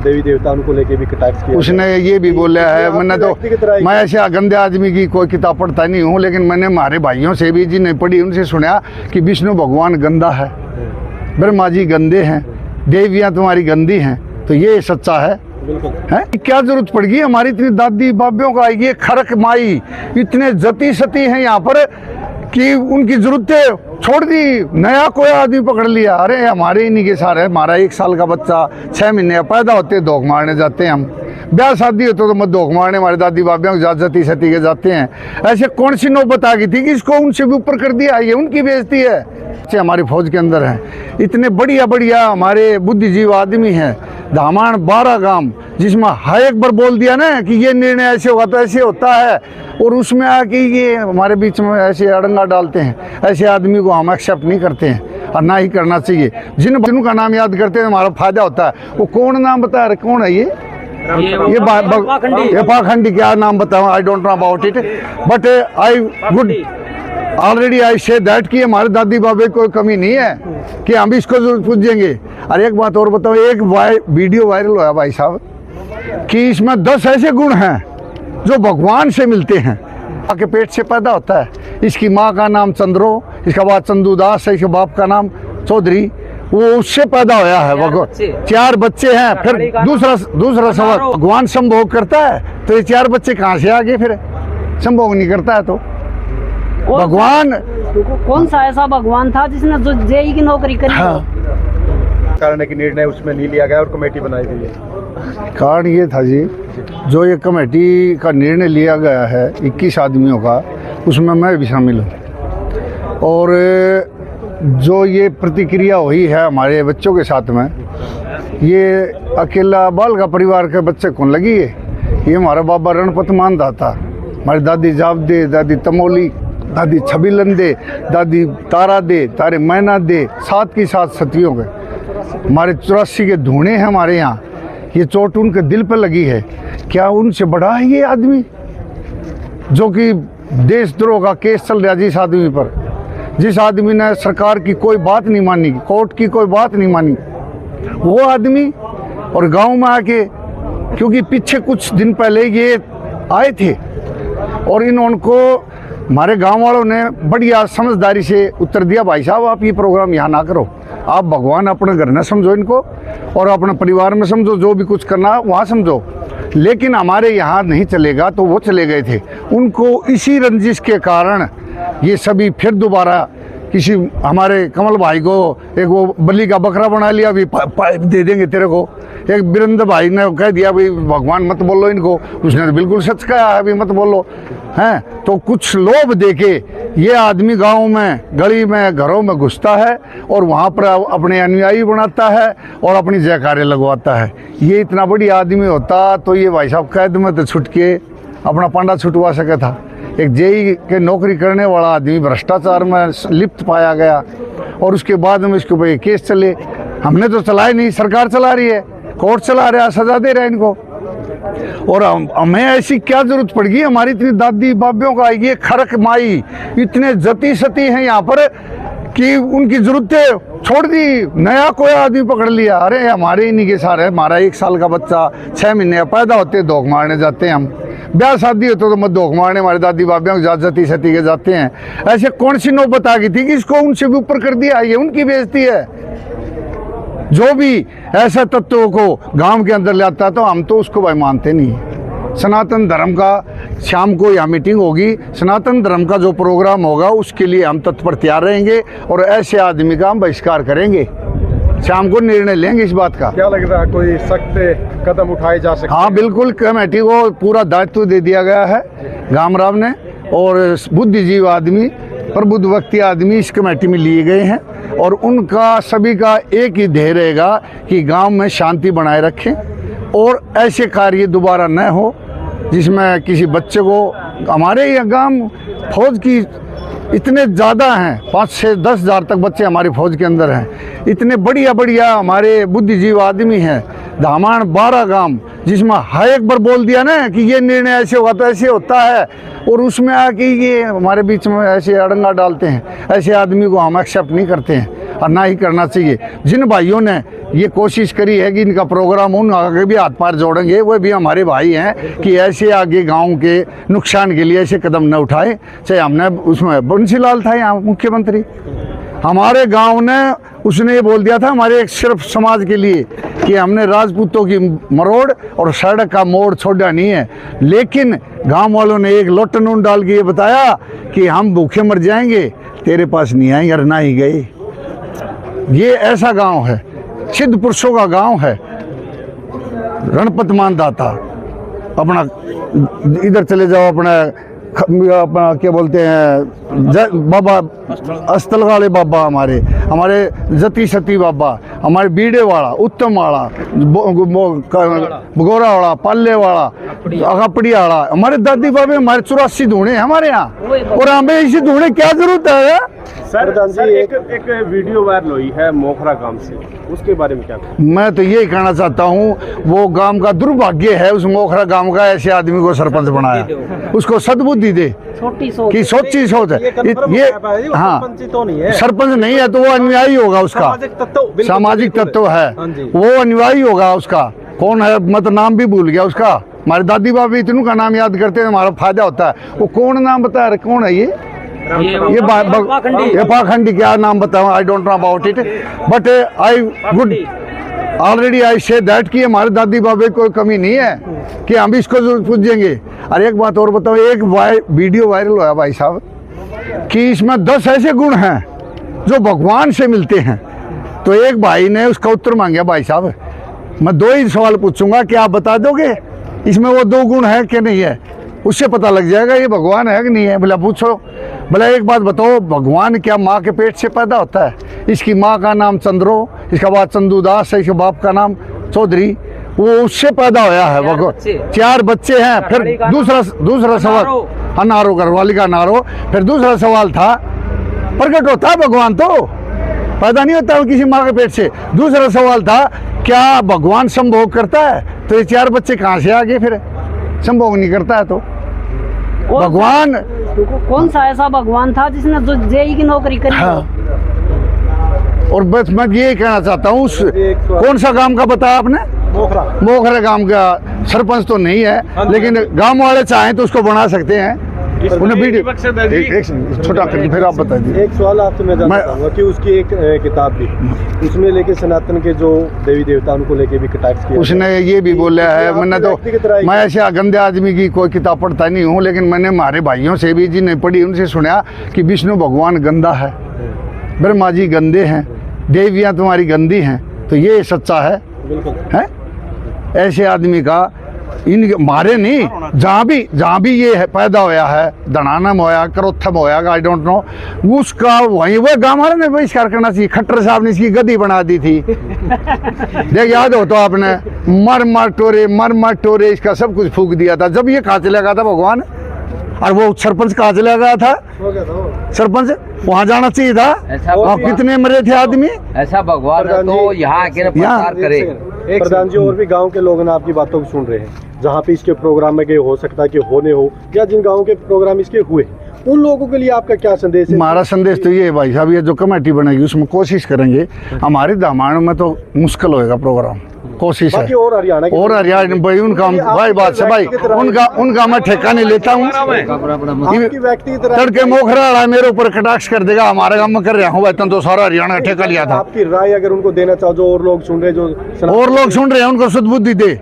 देवी देवता उनको लेके भी टैक्स किया। उसने ये भी बोला है, मैंने तो मैं ऐसे गंदे आदमी की कोई किताब पढ़ता नहीं हूँ, लेकिन मैंने हमारे भाइयों से भी जिन्हें पढ़ी उनसे सुना कि विष्णु भगवान गंदा है, ब्रह्मा जी गंदे हैं, देवियाँ तुम्हारी गंदी हैं। तो ये सच्चा है। क्या जरूरत पड़ गई हमारी इतनी दादी बाबियों का, ये खरक माई इतने जती सती हैं यहाँ पर कि उनकी जरूरतें छोड़ दी, नया कोई आदमी पकड़ लिया। अरे हमारे इन्हीं के सारे, हमारा 1 साल का बच्चा 6 महीने पैदा होते धोख मारने जाते हैं हम, ब्याह शादी होते तो मत धोख मारने हमारे दादी बाबियों को जती सती के जाते हैं। ऐसे कौन सी नौबत आ गई थी कि इसको उनसे भी ऊपर कर दिया, ये उनकी बेइज्जती है। हमारी फौज के अंदर हैं इतने बढ़िया बढ़िया हमारे बुद्धिजीवी आदमी हैं, धामाण 12 गांव, जिसमें हर एक बार बोल दिया ना कि ये निर्णय ऐसे होगा तो ऐसे होता है, और उसमें आके ये हमारे बीच में ऐसे अड़ंगा डालते हैं। ऐसे आदमी को हम एक्सेप्ट नहीं करते हैं और ना ही करना चाहिए। जिनका नाम याद करते हैं हमारा फायदा होता है। वो कौन नाम बता रहे, कौन है ये पाखंडी, क्या नाम बताऊं, I don't know about it, but I good already I say that कि हमारे दादी बाबे कोई कमी नहीं है कि हम भी इसको जरूर पूछेंगे। और एक बात और बताओ, एक वीडियो वायरल हुआ भाई साहब कि इसमें 10 ऐसे गुण हैं जो भगवान से मिलते हैं, के पेट से पैदा होता है। इसकी माँ का नाम चंद्रो, इसका बाद चंदूदास है, इसके बाप का नाम चौधरी, वो उससे पैदा होया है। भगवान 4 बच्चे हैं। फिर दूसरा सवाल, भगवान संभोग करता है तो ये 4 बच्चे कहाँ से आ गए? फिर संभोग नहीं करता है तो भगवान कौन सा ऐसा भगवान था जिसने जो जेई की नौकरी करी? कारण की निर्णय उसमें नहीं लिया गया और कमेटी बनाई गई है। कारण ये था जी, जो ये कमेटी का निर्णय लिया गया है 21 आदमियों का, उसमें मैं भी शामिल हूँ। और जो ये प्रतिक्रिया हुई है हमारे बच्चों के साथ में, ये अकेला बाल का परिवार के बच्चे कौन लगी है? ये हमारा बाबा रणपत मानदा था, हमारी दादी जावदे, दादी तमोली, दादी छबीलन दे, दादी तारा दे, तारे मैना दे, 7 की 7 सतियों के। हमारे 84 के धूणे हैं हमारे यहाँ। ये चोट उनके दिल पे लगी है। क्या उनसे बड़ा है ये आदमी जो कि देशद्रोह का केस चल रहा जिस आदमी पर, जिस आदमी ने सरकार की कोई बात नहीं मानी, कोर्ट की कोई बात नहीं मानी, वो आदमी। और गांव में आके, क्योंकि पीछे कुछ दिन पहले ये आए थे और इनको हमारे गांव वालों ने बढ़िया समझदारी से उत्तर दिया, भाई साहब आप ये प्रोग्राम यहाँ ना करो, आप भगवान अपने घर में समझो इनको और अपने परिवार में समझो, जो भी कुछ करना वहाँ समझो, लेकिन हमारे यहाँ नहीं चलेगा। तो वो चले गए थे। उनको इसी रंजिश के कारण ये सभी फिर दोबारा किसी हमारे कमल भाई को एक वो बलि का बकरा बना लिया, अभी दे देंगे तेरे को। एक वीरेंद्र भाई ने कह दिया भाई भगवान मत बोलो इनको, उसने तो बिल्कुल सच कहा है अभी मत बोलो हैं। तो कुछ लोभ देके ये आदमी गांव में, गली में, घरों में घुसता है और वहाँ पर अपने अनुयायी बनाता है और अपनी जयकारे लगवाता है। ये इतना बड़ी आदमी होता तो ये भाई साहब कैद में तो छुट के अपना पांडा छुटवा सका था। एक जेई के नौकरी करने वाला आदमी भ्रष्टाचार में लिप्त पाया गया और उसके बाद में इसके ऊपर केस चले। हमने तो चलाए नहीं, सरकार चला रही है, कोर्ट चला रहा है, सजा दे रहा है इनको। और हमें ऐसी क्या जरूरत पड़ गई हमारी इतनी दादी बाबियों का, ये खरक माई इतने जती सती हैं यहाँ पर कि उनकी जरूरतें छोड़ दी, नया कोई आदमी पकड़ लिया। अरे हमारे इन्हीं के सारे, हमारा 1 साल का बच्चा 6 महीने पैदा होते धोख मारने जाते हैं हम, ब्याह शादी होते तो मत धोख मारने हमारे दादी बाबियों को जती सती के जाते हैं। ऐसे कौन सी नौबत आ गई थी कि इसको उनसे भी ऊपर कर दिया, ये उनकी बेइज्जती है। जो भी ऐसे तत्वों को गांव के अंदर ले आता तो हम तो उसको भाई मानते नहीं। सनातन धर्म का शाम को यहाँ मीटिंग होगी, सनातन धर्म का जो प्रोग्राम होगा उसके लिए हम तत्पर तैयार रहेंगे और ऐसे आदमी का हम बहिष्कार करेंगे। शाम को निर्णय लेंगे इस बात का। क्या लग रहा है कोई सख्त कदम उठाए जा सकते? हाँ बिल्कुल, कमेटी को पूरा दायित्व दे दिया गया है गामराव ने, और बुद्धिजीवी आदमी, प्रबुद्ध व्यक्ति आदमी इस कमेटी में लिए गए हैं और उनका सभी का एक ही ध्येय रहेगा कि गांव में शांति बनाए रखें और ऐसे कार्य दोबारा न हो जिसमें किसी बच्चे को। हमारे यहाँ गांव फौज की इतने ज़्यादा हैं, 5 से 10 हज़ार तक बच्चे हमारी फौज के अंदर हैं। इतने बढ़िया बढ़िया हमारे बुद्धिजीवी आदमी हैं, धामाण 12 गांव, जिसमें हर एक बार बोल दिया ना कि ये निर्णय ऐसे होगा तो ऐसे होता है, और उसमें आके ये हमारे बीच में ऐसे अड़ंगा डालते हैं। ऐसे आदमी को हम एक्सेप्ट नहीं करते हैं और ना ही करना चाहिए। जिन भाइयों ने ये कोशिश करी है कि इनका प्रोग्राम उन आगे भी हाथ पार जोड़ेंगे, वो भी हमारे भाई हैं, कि ऐसे आगे गांव के नुकसान के लिए ऐसे कदम न उठाए। चाहे हमने उसमें बंसीलाल था यहाँ मुख्यमंत्री, हमारे गांव ने उसने ये बोल दिया था हमारे एक सिर्फ समाज के लिए कि हमने राजपूतों की मरोड़ और सड़क का मोड़ छोड़ा नहीं है, लेकिन गांव वालों ने एक लोटा नून डाल के ये बताया कि हम भूखे मर जाएंगे, तेरे पास नहीं आएंगे, और ना ही गए। ये ऐसा गांव है, सिद्ध पुरुषों का गांव है। रणपत मानदाता अपना इधर चले जाओ, अपना क्या बोलते हैं बाबा अस्तलगाड़े बाबा, हमारे जती सती बाबा, हमारे बीड़े वाला, उत्तम वाला, गोरा वाला, पाले वाला, अगापड़ी वाला, हमारे दादी बाबे, हमारे 84 धूणे हमारे यहाँ, और हमें इसी धूणे क्या जरूरत है? प्रधान जी एक वीडियो वायरल हुई है मोखरा गांव से, उसके बारे में क्या? मैं तो यही कहना चाहता हूँ, वो गांव का दुर्भाग्य है उस मोखरा गांव का ऐसे आदमी को सरपंच बनाया, उसको सद्बुद्धि दे कि सोची सोच है ये। हाँ, सरपंच नहीं है तो वो अनुयायी होगा उसका, सामाजिक तत्व है वो, अनुयायी होगा उसका। कौन है, मैं तो नाम भी भूल गया उसका, हमारे दादी बाबी इतनों का नाम याद करते हैं, हमारा फायदा होता है। वो कौन नाम बता रहे, कौन है ये पाखंडी, क्या नाम बताऊं, I don't know about it, but I would already I say that कि हमारे दादी बाबे कोई कमी नहीं है कि हम इसको जरूर पूजेंगे। और एक बात और बताओ, एक वीडियो वायरल हुआ भाई साहब कि इसमें 10 ऐसे गुण हैं जो भगवान से मिलते हैं। तो एक भाई ने उसका उत्तर मांगा, भाई साहब मैं 2 ही सवाल पूछूंगा, क्या आप बता दोगे इसमें वो 2 गुण है कि नहीं है? उससे पता लग जाएगा ये भगवान है कि नहीं है। बोला पूछो, बोला एक बात बताओ, भगवान क्या माँ के पेट से पैदा होता है? इसकी माँ का नाम चंद्रो, इसका बाद चंदूदास है, इसके बाप का नाम चौधरी, वो उससे पैदा होया है भगवान। 4 बच्चे हैं। फिर दूसरा सवाल, अनारो घरवाली का अनारो। फिर दूसरा सवाल था, प्रकट होता है भगवान तो पैदा नहीं होता किसी माँ के पेट से। दूसरा सवाल था, क्या भगवान संभोग करता है? तो ये 4 बच्चे कहाँ से आ गए? फिर संभोग नहीं करता है तो भगवान कौन सा ऐसा भगवान था जिसने जो जेई की नौकरी करी? हाँ। और बस मैं ये कहना चाहता हूँ, कौन सा गांव का बताया आपने? मोखरा गांव का सरपंच तो नहीं है, लेकिन गांव वाले चाहें तो उसको बना सकते हैं। उन्हें वीडियो एक छोटा करके फिर आप बता दीजिए। एक सवाल आपसे मैं जानना चाहूँगा कि उसकी एक किताब भी उसमें लेके सनातन के जो देवी देवता उनको लेके भी कटाक्ष किया, उसने ये भी बोला है। मैंने तो मैं ऐसे गंदे आदमी की कोई किताब पढ़ता नहीं हूँ, लेकिन मैंने हमारे भाइयों से भी जिन्हें पढ़ी उनसे सुना कि विष्णु भगवान गंदा है, ब्रह्मा जी गंदे हैं, देवियाँ तुम्हारी गंदी हैं। तो ये सच्चा है? ऐसे आदमी का इन मारे नहीं, जहाँ भी ये है पैदा होया है, दनानम होया, करोथम होया, आई डोंट नो, उसका वही वो गाँव वाले ने बहिष्कार करना चाहिए। खट्टर साहब ने इसकी गद्दी बना दी थी देख, याद हो तो आपने, मर मर टोरे इसका सब कुछ फूक दिया था। जब ये कहाँ चला गया था भगवान, और वो सरपंच कहाँ चला गया था? सरपंच वहाँ जाना चाहिए था। वहाँ कितने मरे थे आदमी? ऐसा भगवान तो यहाँ आके प्रचार करे। प्रधान जी, और भी गांव के लोग ना आपकी बातों को सुन रहे हैं, जहाँ पे इसके प्रोग्राम में गए, हो सकता है कि होने हो, या जिन गाँव के प्रोग्राम इसके हुए, उन लोगों के लिए आपका क्या संदेश है? हमारा संदेश तो ये है भाई साहब, ये जो कमेटी बनेगी उसमें कोशिश करेंगे। हमारे दामाण में तो मुश्किल होएगा प्रोग्राम, कोशिश है। और हरियाणा भाई उनका भाई बात से भाई उनका मैं ठेका नहीं लेता हूँ। तड़के मोखरा मेरे ऊपर कटाक्ष कर देगा, हमारे गाँव में कर रहा हूँ, तो सारा हरियाणा का ठेका लिया था। आपकी राय अगर उनको देना चाहो, जो और लोग सुन रहे हैं उनको सद्बुद्धि दे,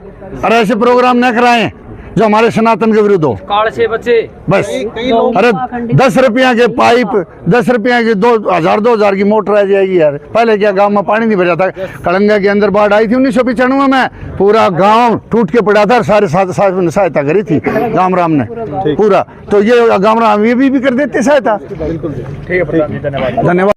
और ऐसे प्रोग्राम न कराएं जो हमारे सनातन के विरुद्ध हो। काल से बचे बस। अरे 10 रुपया के पाइप, 10 रुपया की 2000 की मोटर आ जाएगी यार। पहले क्या गांव में पानी नहीं भरा था? कलंगा के अंदर बाढ़ आई थी 1995 में, पूरा गांव टूट के पड़ा था, सारे साथ ने सहायता करी थी गाम राम ने पूरा। तो ये गाम राम ये भी कर देते सहायता। ठीक है, धन्यवाद।